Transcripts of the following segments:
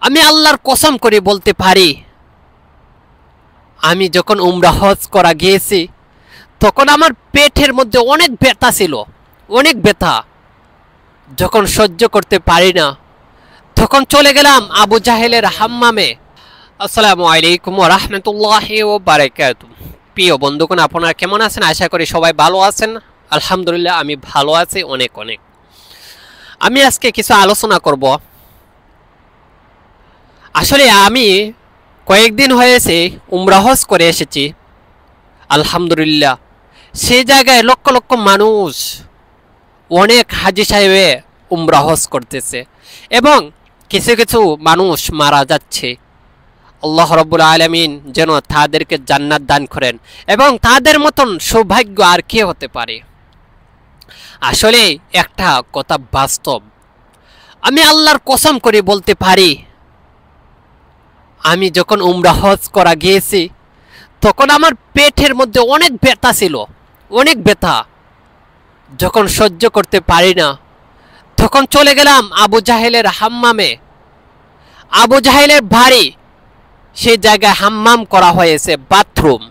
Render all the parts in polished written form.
আমি আল্লাহর কসম করে বলতে পারি, আমি যখন উমরা হজ করা গিয়েছি তখন আমার পেটের মধ্যে অনেক ব্যথা ছিল, অনেক ব্যথা। যখন সহ্য করতে পারি না তখন চলে গেলাম আবু জাহেলের হাম্মামে। আসসালামু আলাইকুম ওয়া রাহমাতুল্লাহি ওয়া বারাকাতুহু। প্রিয় বন্ধুগণ, আপনারা কেমন আছেন? আশা করি সবাই ভালো আছেন। আলহামদুলিল্লাহ, আমি ভালো আছি অনেক অনেক। আমি আজকে কিছু আলোচনা করব। আসলে আমি কয়েকদিন হয়েছে উমরা হজ করে এসেছি, আলহামদুলিল্লাহ। সেই জায়গায় লক্ষ লক্ষ মানুষ, অনেক হাজি সাহেবে উমরা হজ করতেছে এবং কিছু কিছু মানুষ মারা যাচ্ছে। আল্লাহ রাব্বুল আলামিন যেন তাদেরকে জান্নাত দান করেন এবং তাদের মতন সৌভাগ্য আর কে হতে পারে। আসলে একটা কথা বাস্তব, আমি আল্লাহর কসম করে বলতে পারি, আমি যখন উমরা হজ করা গিয়েছি তখন আমার পেটের মধ্যে অনেক ব্যথা ছিল, অনেক ব্যথা। যখন সহ্য করতে পারি না তখন চলে গেলাম আবু জাহেলের হাম্মামে। আবু জাহেলের বাড়ি, সেই জায়গায় হাম্মাম করা হয়েছে, বাথরুম।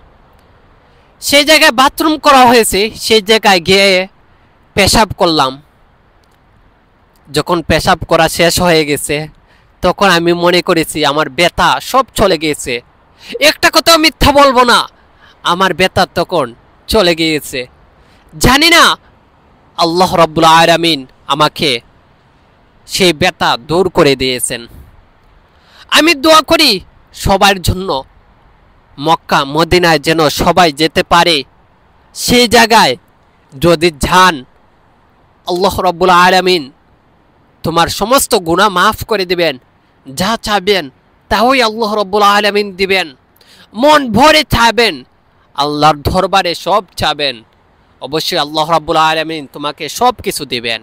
সেই জায়গায় বাথরুম করা হয়েছে, সেই জায়গায় গিয়ে পেশাব করলাম। যখন পেশাব করা শেষ হয়ে গেছে তখন আমি মনে করেছি আমার ব্যথা সব চলে গিয়েছে। একটা কথাও মিথ্যা বলবো না, আমার ব্যথা তখন চলে গিয়েছে। জানি না আল্লাহ রাব্বুল আলামিন আমাকে সেই ব্যথা দূর করে দিয়েছেন। আমি দোয়া করি সবার জন্য, মক্কা মদিনায় যেন সবাই যেতে পারে। সেই জায়গায় যদি যান, আল্লাহ রাব্বুল আলামিন তোমার সমস্ত গুনাহ মাফ করে দিবেন। যা চাবেন তাই আল্লাহ রাব্বুল আলামিন দিবেন। মন ভরে চাবেন, আল্লাহর দরবারে সব চাবেন, অবশ্যই আল্লাহ রাব্বুল আলামিন তোমাকে সব কিছু দিবেন।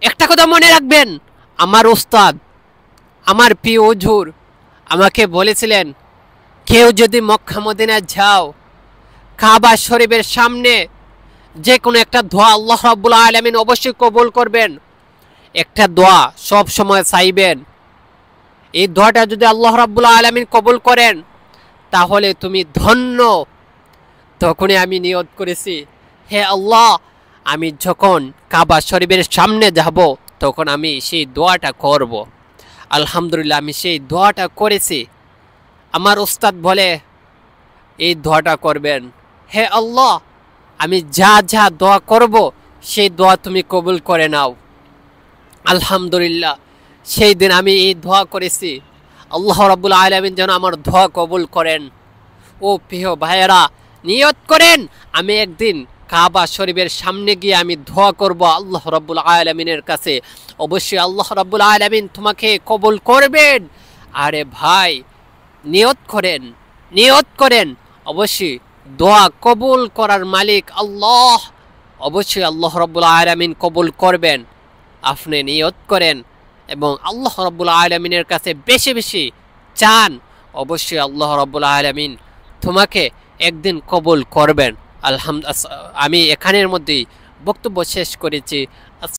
একটা কথা মনে রাখবেন, আমার উস্তাদ, আমার প্রিয় হুজুর আমাকে বলেছিলেন, কেউ যদি মক্কা মদিনায় যাও, কাবা শরীফের সামনে যে কোনো একটা দোয়া আল্লাহ রাব্বুল আলামিন অবশ্যই কবুল করবেন। একটা দোয়া সব সময় চাইবেন, এই দোয়াটা যদি আল্লাহ রাব্বুল আলামিন কবুল করেন তাহলে তুমি ধন্য। তখনই আমি নিয়ত করেছি, হে আল্লাহ, আমি যখন কাবা শরীফের সামনে যাব তখন আমি সেই দোয়াটা করব। আলহামদুলিল্লাহ, আমি সেই দোয়াটা করেছি। আমার উস্তাদ বলে এই দোয়াটা করবেন, হে আল্লাহ, আমি যা যা দোয়া করব সেই দোয়া তুমি কবুল করে নাও। আলহামদুলিল্লাহ, সেই দিন আমি এই দোয়া করেছি, আল্লাহ রাব্বুল আলামিন যেন আমার দোয়া কবুল করেন। ও প্রিয় ভাইয়েরা, নিয়ত করেন আমি একদিন কাবা শরীফের সামনে গিয়ে আমি দোয়া করব আল্লাহ রাব্বুল আলামিনের কাছে। অবশ্যই আল্লাহ রাব্বুল আলামিন তোমাকে কবুল করবেন। আরে ভাই, নিয়ত করেন, নিয়ত করেন, অবশ্যই দোয়া কবুল করার মালিক আল্লাহ। অবশ্যই আল্লাহ রাব্বুল আলামিন কবুল করবেন। আপনি নিয়ত করেন এবং আল্লাহ রাব্বুল আলামিনের কাছে বেশি বেশি চান, অবশ্যই আল্লাহ রাব্বুল আলামিন তোমাকে একদিন কবুল করবেন। আলহামদুলিল্লাহ, আমি এখানের মধ্যেই বক্তব্য শেষ করেছি।